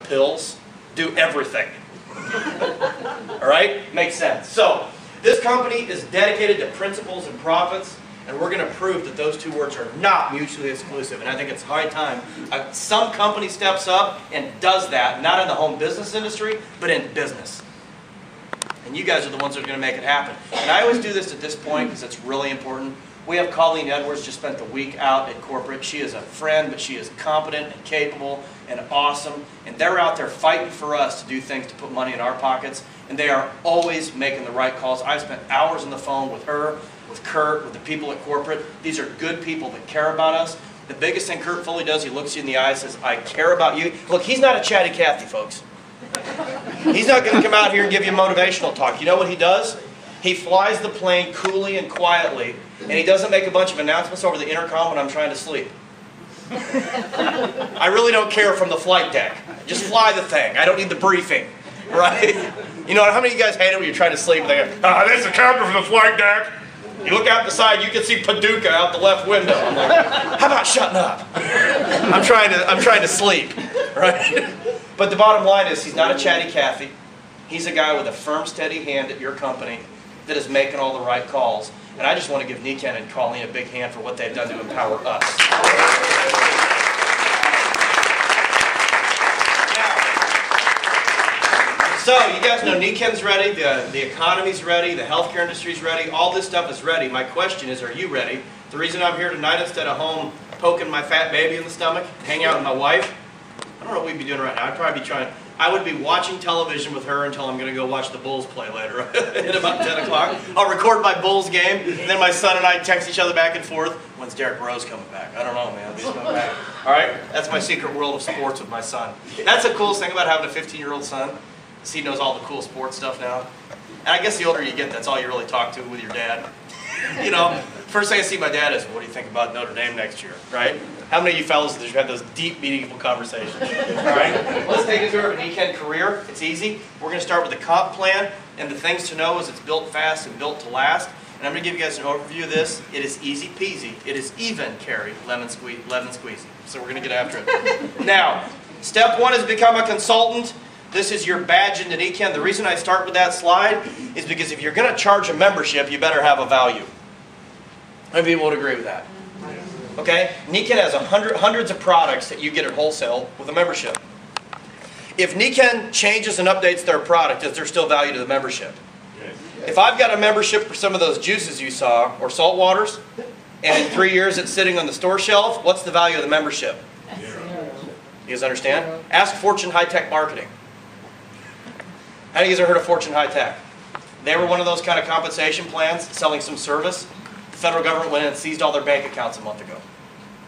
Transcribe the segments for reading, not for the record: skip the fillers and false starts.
pills, do everything. All right? Makes sense. So, this company is dedicated to principles and profits, and we're going to prove that those two words are not mutually exclusive. And I think it's high time some company steps up and does that, not in the home business industry, but in business. And you guys are the ones that are going to make it happen. And I always do this at this point because it's really important. We have Colleen Edwards, just spent the week out at corporate. She is a friend, but she is competent and capable and awesome. And they're out there fighting for us to do things to put money in our pockets. And they are always making the right calls. I've spent hours on the phone with her, with Kurt, with the people at corporate. These are good people that care about us. The biggest thing Kurt Foley does, he looks you in the eye and says, I care about you. Look, he's not a chatty Cathy, folks. He's not going to come out here and give you motivational talk. You know what he does? He flies the plane coolly and quietly, and he doesn't make a bunch of announcements over the intercom when I'm trying to sleep. I really don't care from the flight deck. Just fly the thing. I don't need the briefing, right? You know, how many of you guys hate it when you're trying to sleep and they go, there's the captain from the flight deck. You look out the side, you can see Paducah out the left window. I'm like, how about shutting up? I'm trying to sleep, right? But the bottom line is, he's not a chatty Cathy. He's a guy with a firm, steady hand at your company that is making all the right calls. And I just want to give Nikken and Colleen a big hand for what they've done to empower us. So, you guys know Nikken's ready, the economy's ready, the healthcare industry's ready, all this stuff is ready. My question is, are you ready? The reason I'm here tonight instead of home poking my fat baby in the stomach, hanging out with my wife, I don't know what we'd be doing right now. I'd probably be I would be watching television with her until I'm going to go watch the Bulls play later at about 10 o'clock. I'll record my Bulls game, and then my son and I text each other back and forth. When's Derrick Rose coming back? I don't know, man. He's coming back. All right? That's my secret world of sports with my son. That's the coolest thing about having a 15-year-old son, is he knows all the cool sports stuff now. And I guess the older you get, that's all you really talk to with your dad. You know, first thing I see my dad is, what do you think about Notre Dame next year, right? How many of you fellas have had those deep, meaningful conversations? All right, let's take a tour of an Nikken career. It's easy. We're going to start with the comp plan, and the things to know is it's built fast and built to last. And I'm going to give you guys an overview of this. It is easy peasy. It is even carry, lemon squeezy. So we're going to get after it. Now, step one is become a consultant. This is your badge into Nikken. The reason I start with that slide is because if you're going to charge a membership, you better have a value. How many people would agree with that? Okay? Nikken has hundreds of products that you get at wholesale with a membership. If Nikken changes and updates their product, is there still value to the membership? If I've got a membership for some of those juices you saw, or salt waters, and in 3 years it's sitting on the store shelf, what's the value of the membership? You guys understand? Ask Fortune High Tech Marketing. How many of you guys have heard of Fortune High Tech? They were one of those kind of compensation plans, selling some service. The federal government went in and seized all their bank accounts a month ago.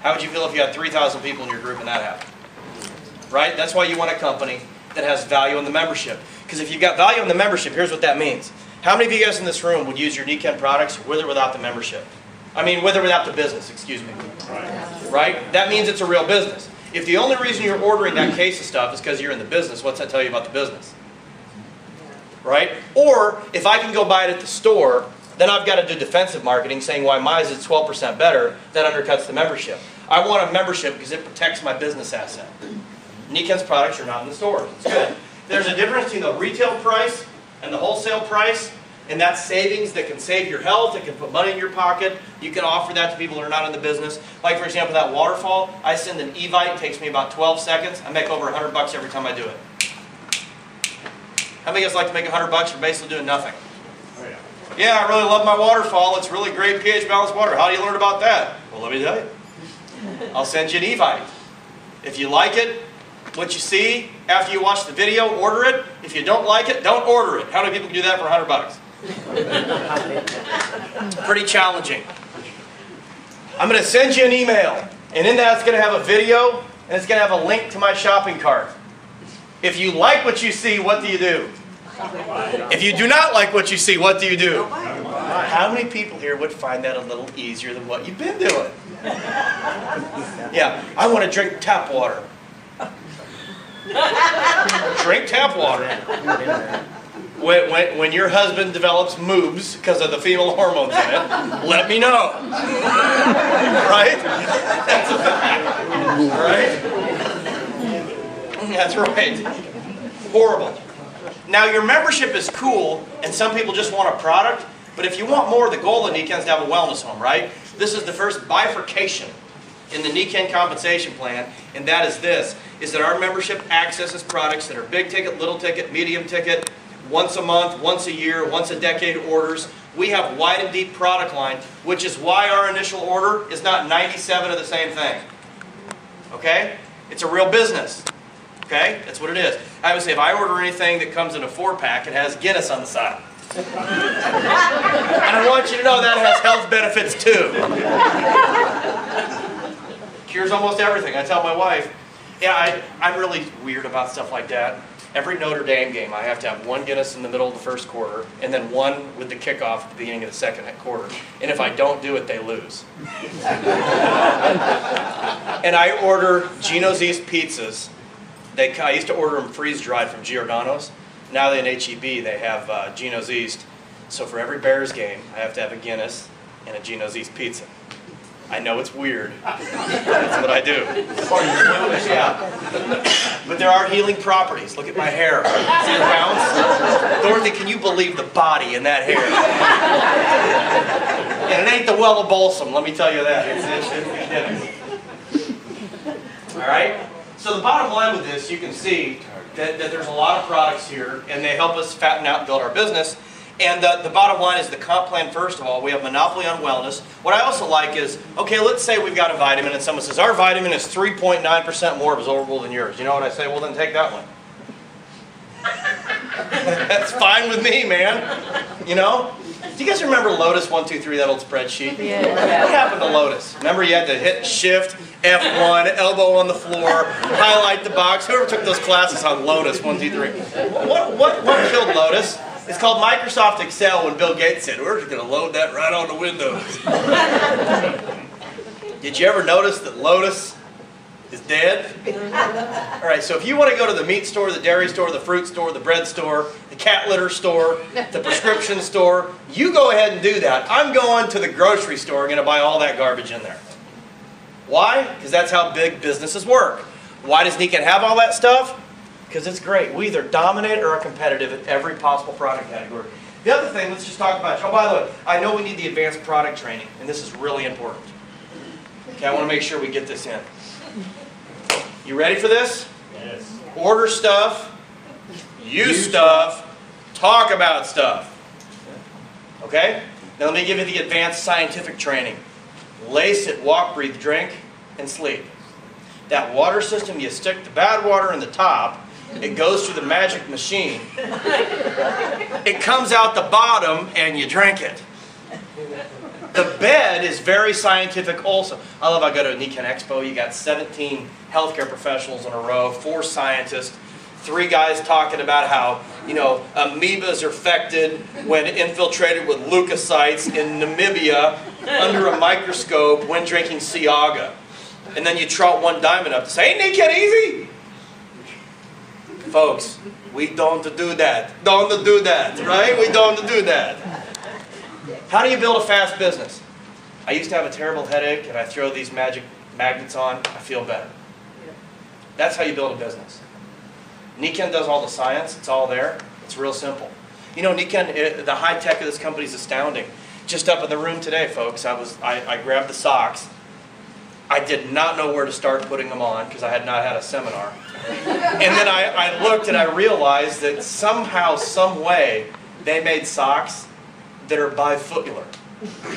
How would you feel if you had 3,000 people in your group and that happened? Right? That's why you want a company that has value in the membership. Because if you've got value in the membership, here's what that means. How many of you guys in this room would use your Nikken products with or without the membership? I mean, with or without the business, excuse me. Right? That means it's a real business. If the only reason you're ordering that case of stuff is because you're in the business, what's that tell you about the business? Right? Or, if I can go buy it at the store, then I've got to do defensive marketing saying why mine is 12% better. That undercuts the membership. I want a membership because it protects my business asset. Nikken's products are not in the stores. It's good. There's a difference between the retail price and the wholesale price, and that's savings that can save your health, it can put money in your pocket. You can offer that to people who are not in the business. Like, for example, that waterfall, I send an Evite, it takes me about 12 seconds. I make over $100 every time I do it. How many of you guys like to make $100 for basically doing nothing? Oh, yeah, I really love my waterfall. It's really great pH balanced water. How do you learn about that? Well, let me tell you. I'll send you an Evite. If you like it, what you see after you watch the video, order it. If you don't like it, don't order it. How many people can do that for $100? Pretty challenging. I'm going to send you an email, and in that it's going to have a video, and it's going to have a link to my shopping cart. If you like what you see, what do you do? If you do not like what you see, what do you do? How many people here would find that a little easier than what you've been doing? Yeah, I want to drink tap water. Drink tap water. When your husband develops moobs because of the female hormones in it, let me know. Right? That's a fact. Right? That's right. Horrible. Now your membership is cool, and some people just want a product, but if you want more, the goal of Nikken is to have a wellness home, right? This is the first bifurcation in the Nikken compensation plan, and that is this, is that our membership accesses products that are big ticket, little ticket, medium ticket, once a month, once a year, once a decade orders. We have wide and deep product line, which is why our initial order is not 97 of the same thing. Okay? It's a real business. Okay? That's what it is. I would say if I order anything that comes in a 4-pack, it has Guinness on the side. And I want you to know that has health benefits too. Cures almost everything. I tell my wife, yeah, I'm really weird about stuff like that. Every Notre Dame game, I have to have one Guinness in the middle of the first quarter, and then one with the kickoff at the beginning of the second quarter. And if I don't do it, they lose. And I order Gino's East pizzas. I used to order them freeze-dried from Giordano's. Now in H-E-B, they have Gino's East. So for every Bears game, I have to have a Guinness and a Gino's East pizza. I know it's weird, but that's what I do. Yeah. But there are healing properties. Look at my hair. See the bounce? Dorothy, can you believe the body in that hair? And it ain't the well of balsam, let me tell you that. It's all right? So the bottom line with this, you can see that there's a lot of products here, and they help us fatten out and build our business. And the bottom line is the comp plan, first of all, we have monopoly on wellness. What I also like is, okay, let's say we've got a vitamin and someone says, our vitamin is 3.9% more absorbable than yours. You know what I say? Well, then take that one. That's fine with me, man. You know? Do you guys remember Lotus 123, that old spreadsheet? Yeah. What happened to Lotus? Remember you had to hit Shift, F1, elbow on the floor, highlight the box. Whoever took those classes on Lotus 123. What killed Lotus? It's called Microsoft Excel when Bill Gates said, we're just going to load that right onto Windows. Did you ever notice that Lotus is dead? All right, so if you want to go to the meat store, the dairy store, the fruit store, the bread store, the cat litter store, the prescription store, you go ahead and do that. I'm going to the grocery store and going to buy all that garbage in there. Why? Because that's how big businesses work. Why does Nikken have all that stuff? Because it's great. We either dominate or are competitive in every possible product category. The other thing, let's just talk about, oh, by the way, I know we need the advanced product training, and this is really important. Okay, I want to make sure we get this in. You ready for this? Yes. Order stuff, use stuff, talk about stuff. Okay? Now let me give you the advanced scientific training. Lace it, walk, breathe, drink, and sleep. That water system, you stick the bad water in the top, it goes through the magic machine, it comes out the bottom, and you drink it. The bed is very scientific also. I love how I go to a Nikken Expo, you got 17 healthcare professionals in a row, 4 scientists, 3 guys talking about how, you know, amoebas are affected when infiltrated with leukocytes in Namibia under a microscope when drinking Siaga. And then you trot one diamond up to say, ain't Nikken easy? Folks, we don't do that. Don't do that, right? We don't do that. How do you build a fast business? I used to have a terrible headache, and I throw these magic magnets on, I feel better. That's how you build a business. Nikken does all the science, it's all there, it's real simple. You know, Nikken, the high tech of this company is astounding. Just up in the room today, folks, I grabbed the socks. I did not know where to start putting them on because I had not had a seminar. And then I looked and I realized that somehow, some way, they made socks that are bifootlar.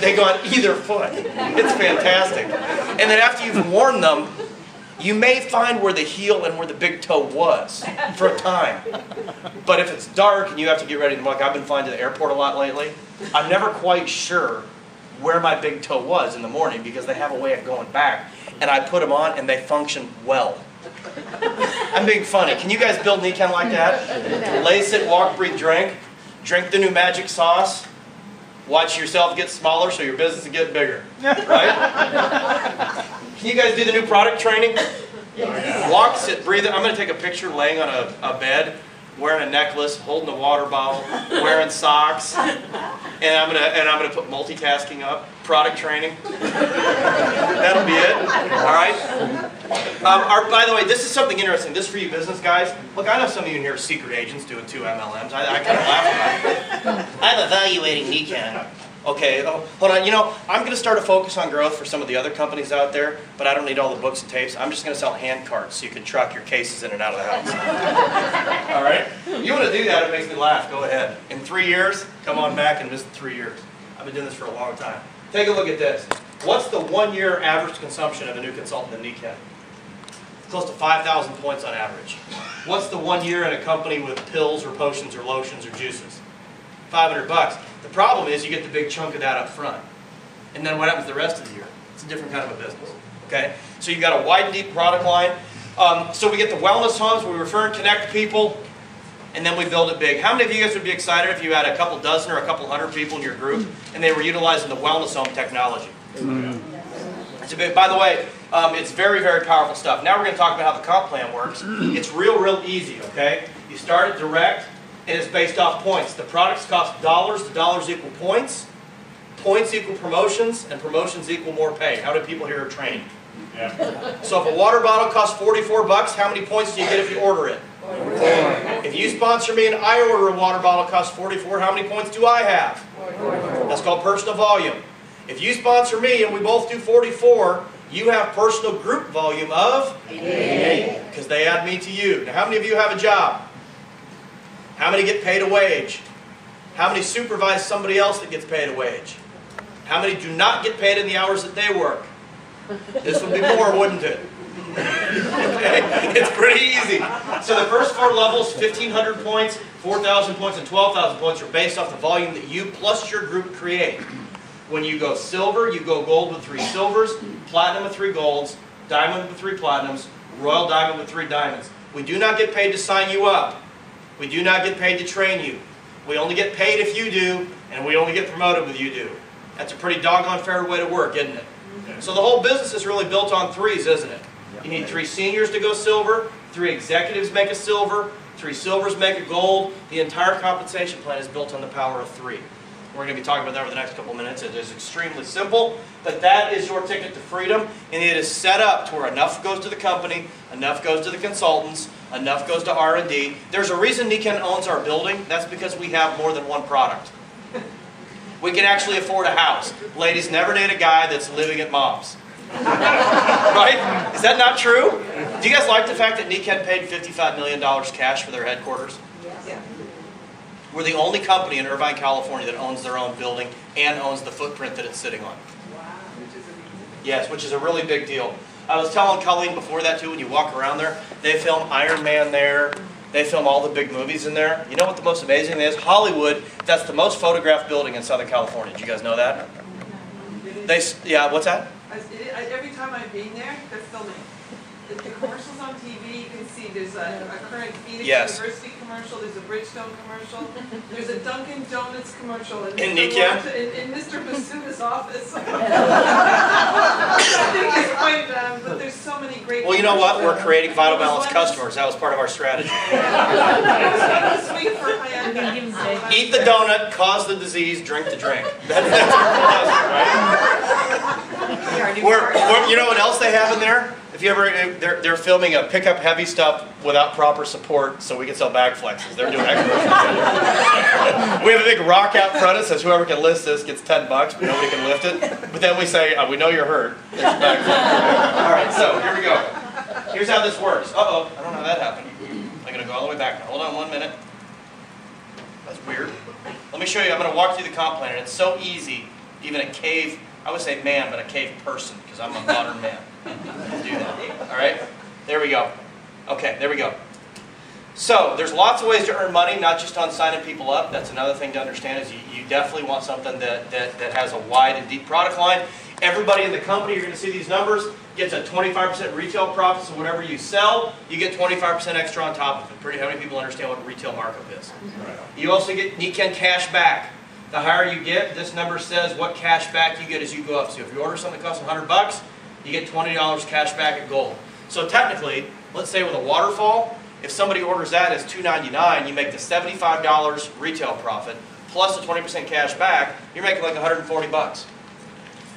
They go on either foot. It's fantastic. And then after you've worn them, you may find where the heel and where the big toe was for a time. But if it's dark and you have to get ready to walk, I've been flying to the airport a lot lately, I'm never quite sure where my big toe was in the morning because they have a way of going back. And I put them on and they function well. I'm being funny. Can you guys build Nikken like that? Lace it, walk, breathe, drink. Drink the new magic sauce. Watch yourself get smaller so your business will get bigger. Right? Can you guys do the new product training? Walk, sit, breathe. I'm going to take a picture laying on a bed, wearing a necklace, holding a water bottle, wearing socks, and I'm gonna put multitasking up. Product training. That'll be it. All right. By the way, this is something interesting. This is for you business guys. Look, I know some of you in here are secret agents doing 2 MLMs. I kind of laugh about it. I'm evaluating Nikken. Okay, hold on. You know, I'm going to start a focus on growth for some of the other companies out there, but I don't need all the books and tapes. I'm just going to sell hand carts so you can truck your cases in and out of the house. All right? You want to do that, it makes me laugh. Go ahead. In 3 years, come on back and visit 3 years. I've been doing this for a long time. Take a look at this. What's the 1-year average consumption of a new consultant in Nikken? Close to 5,000 points on average. What's the 1 year in a company with pills or potions or lotions or juices? 500 bucks. The problem is you get the big chunk of that up front. And then what happens the rest of the year? It's a different kind of a business. Okay? So you've got a wide and deep product line. So we get the wellness homes, we refer and connect people, and then we build it big. How many of you guys would be excited if you had a couple dozen or a couple hundred people in your group and they were utilizing the wellness home technology? It's a bit, by the way, it's very, very powerful stuff. Now we're going to talk about how the comp plan works. It's real easy, okay? You start it direct, and it's based off points. The products cost dollars. The dollars equal points. Points equal promotions, and promotions equal more pay. How do people here are trained? Yeah. So if a water bottle costs 44 bucks, how many points do you get if you order it? 44. If you sponsor me and I order a water bottle costs 44, how many points do I have? 44. That's called personal volume. If you sponsor me and we both do 44, you have personal group volume of 88. Because they add me to you. Now how many of you have a job? How many get paid a wage? How many supervise somebody else that gets paid a wage? How many do not get paid in the hours that they work? This would be more, wouldn't it? Okay? It's pretty easy. So the first 4 levels, 1,500 points, 4,000 points, and 12,000 points are based off the volume that you plus your group create. When you go silver, you go gold with 3 silvers, platinum with 3 golds, diamond with 3 platinums, royal diamond with 3 diamonds. We do not get paid to sign you up. We do not get paid to train you. We only get paid if you do, and we only get promoted if you do. That's a pretty doggone fair way to work, isn't it? So the whole business is really built on 3s, isn't it? You need 3 seniors to go silver, 3 executives make a silver, 3 silvers make a gold. The entire compensation plan is built on the power of 3. We're going to be talking about that over the next couple minutes. It is extremely simple, but that is your ticket to freedom, and it is set up to where enough goes to the company, enough goes to the consultants, enough goes to R&D. There's a reason Nikken owns our building. That's because we have more than one product. We can actually afford a house. Ladies, never date a guy that's living at mom's. Right? Is that not true? Do you guys like the fact that Nikken paid $55 million cash for their headquarters? Yeah. We're the only company in Irvine, California that owns their own building and owns the footprint that it's sitting on. Yes, which is a really big deal. I was telling Colleen before that too, when you walk around there, they film Iron Man there, they film all the big movies in there. You know what the most amazing thing is? Hollywood, that's the most photographed building in Southern California. Did you guys know that? Yeah, what's that? Every time I've been there, they're filming. The commercials on TV, you can see there's a current Phoenix University commercial, there's a Bridgestone commercial, there's a Dunkin' Donuts commercial in Nikken? In Mr. Basuna's office. I think it's quite, but there's so many great. Well, you know what? We're creating Vital Balance customers. That was part of our strategy. Sweet for high-end. Eat the donut, cause the disease, drink the drink. That's our philosophy, right? You know what else they have in there? If you ever, they're filming a pickup heavy stuff without proper support, so we can sell bag flexes. They're doing that commercial. We have a big rock out front that says whoever can lift this gets $10, but nobody can lift it. But then we say, we know you're hurt. There's a bag flex. All right, so here we go. Here's how this works. Uh-oh, I don't know how that happened. I'm going to go all the way back now. Hold on 1 minute. That's weird. Let me show you. I'm going to walk through the comp plan, and it's so easy. Even a cave, I would say man, but a cave person, because I'm a modern man. I'll do that. All right? There we go. Okay, there we go. So, there's lots of ways to earn money, not just on signing people up. That's another thing to understand is you definitely want something that has a wide and deep product line. Everybody in the company, you're going to see these numbers, gets a 25% retail profit, so whatever you sell, you get 25% extra on top of it. How many people understand what retail markup is? You also get Nikken cash back. The higher you get, this number says what cash back you get as you go up. So if you order something that costs $100, you get $20 cash back at gold. So technically, let's say with a waterfall, if somebody orders that as $2.99, you make the $75 retail profit plus the 20% cash back, you're making like $140.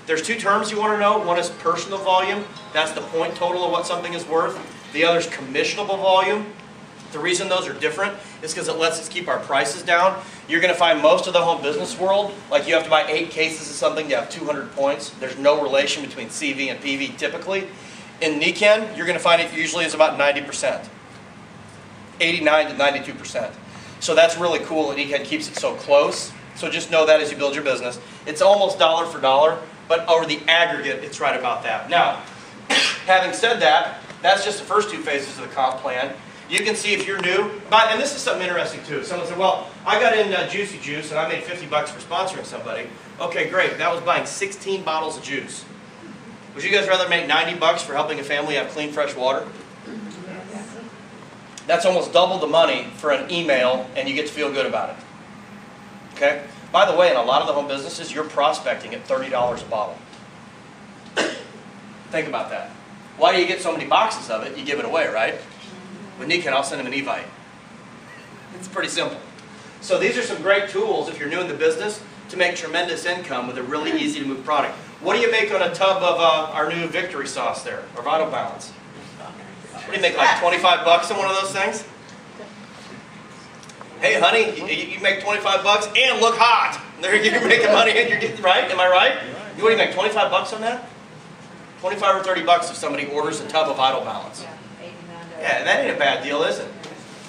There's two terms you want to know. One is personal volume. That's the point total of what something is worth. The other is commissionable volume. The reason those are different is because it lets us keep our prices down. You're going to find most of the home business world, like you have to buy 8 cases of something to have 200 points. There's no relation between CV and PV typically. In Nikken, you're going to find it usually is about 90%. 89 to 92%. So that's really cool, and Nikken keeps it so close. So just know that as you build your business. It's almost dollar for dollar, but over the aggregate, it's right about that. Now, having said that, that's just the first 2 phases of the comp plan. You can see if you're new, and this is something interesting too. Someone said, well, I got in Juicy Juice and I made 50 bucks for sponsoring somebody. Okay, great. That was buying 16 bottles of juice. Would you guys rather make 90 bucks for helping a family have clean, fresh water? That's almost double the money for an email, and you get to feel good about it. Okay? By the way, in a lot of the home businesses, you're prospecting at $30 a bottle. Think about that. Why do you get so many boxes of it? You give it away, right? With Nikken, I'll send them an e-vite. It's pretty simple. So these are some great tools if you're new in the business to make tremendous income with a really easy to move product. What do you make on a tub of our new Victory sauce there, or Vital Balance? What do you make, like 25 bucks on one of those things? Hey honey, you make 25 bucks and look hot. There you're making money and you're getting, right? Am I right? What do you make, 25 bucks on that? 25 or 30 bucks if somebody orders a tub of Vital Balance. Yeah, that ain't a bad deal, is it?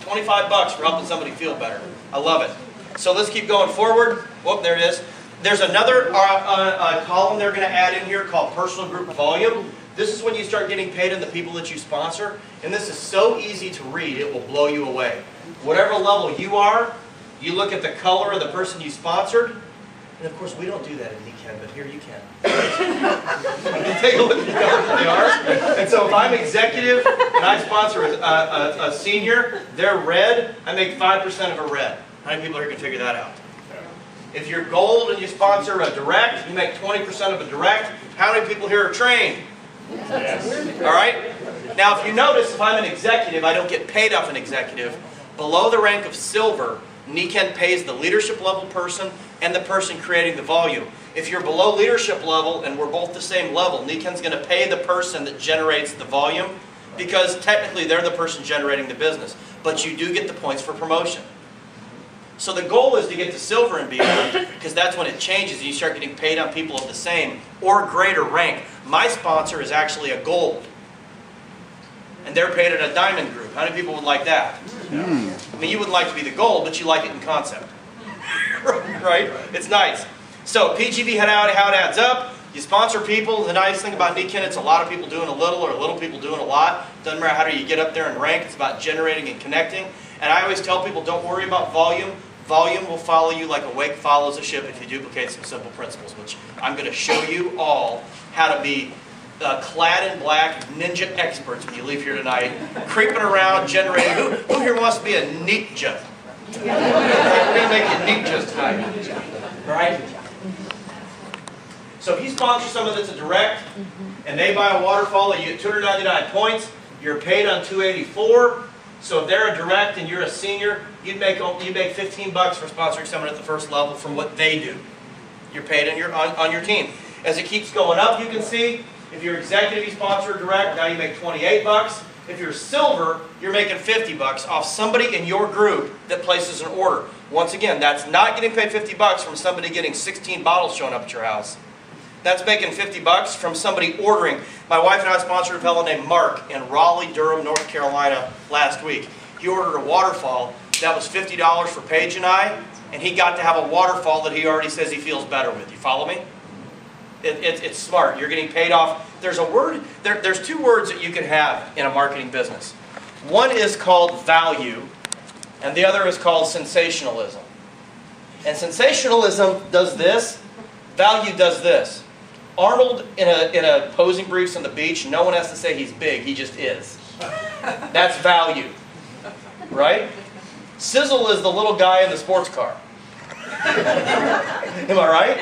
25 bucks for helping somebody feel better. I love it. So let's keep going forward. Whoop, there it is. There's another column they're going to add in here called personal group volume. This is when you start getting paid on the people that you sponsor. And this is so easy to read, it will blow you away. Whatever level you are, you look at the color of the person you sponsored. And of course, we don't do that in Nikken, but here you can. You take a look at the colors that they are. And so if I'm executive and I sponsor a senior, they're red, I make 5% of a red. How many people here can figure that out? If you're gold and you sponsor a direct, you make 20% of a direct. How many people here are trained? Yes. All right? Now, if you notice, if I'm an executive, I don't get paid off an executive. Below the rank of silver, Nikken pays the leadership level person and the person creating the volume. If you're below leadership level and we're both the same level, Nikken's going to pay the person that generates the volume because technically they're the person generating the business. But you do get the points for promotion. So the goal is to get to silver and beyond because that's when it changes and you start getting paid on people of the same or greater rank. My sponsor is actually a gold. And they're paid at a diamond group. How many people would like that? Yeah. I mean, you wouldn't like to be the gold, but you like it in concept. Right? It's nice. So PGV, how it adds up. You sponsor people. The nice thing about Nikken, it's a lot of people doing a little or a little people doing a lot. Doesn't matter how do you get up there and rank. It's about generating and connecting. And I always tell people, don't worry about volume. Volume will follow you like a wake follows a ship if you duplicate some simple principles, which I'm going to show you all how to be clad in black ninja experts when you leave here tonight, creeping around, generating. Who here wants to be a ninja? We're going to make you ninjas tonight. All right? So if you sponsor someone that's a direct, and they buy a waterfall, you get 299 points, you're paid on 284. So if they're a direct and you're a senior, you'd make 15 bucks for sponsoring someone at the first level from what they do. You're paid on your team. As it keeps going up, you can see, if you're executive, you sponsor a direct, now you make 28 bucks. If you're silver, you're making 50 bucks off somebody in your group that places an order. Once again, that's not getting paid 50 bucks from somebody getting 16 bottles showing up at your house. That's making 50 bucks from somebody ordering. My wife and I sponsored a fellow named Mark in Raleigh, Durham, North Carolina last week. He ordered a waterfall that was $50 for Paige and I, and he got to have a waterfall that he already says he feels better with. You follow me? It's smart. You're getting paid off. There's a word. There's two words that you can have in a marketing business. One is called value, and the other is called sensationalism. And sensationalism does this. Value does this. Arnold in a posing briefs on the beach, no one has to say he's big. He just is. That's value, right? Sizzle is the little guy in the sports car. Am I right?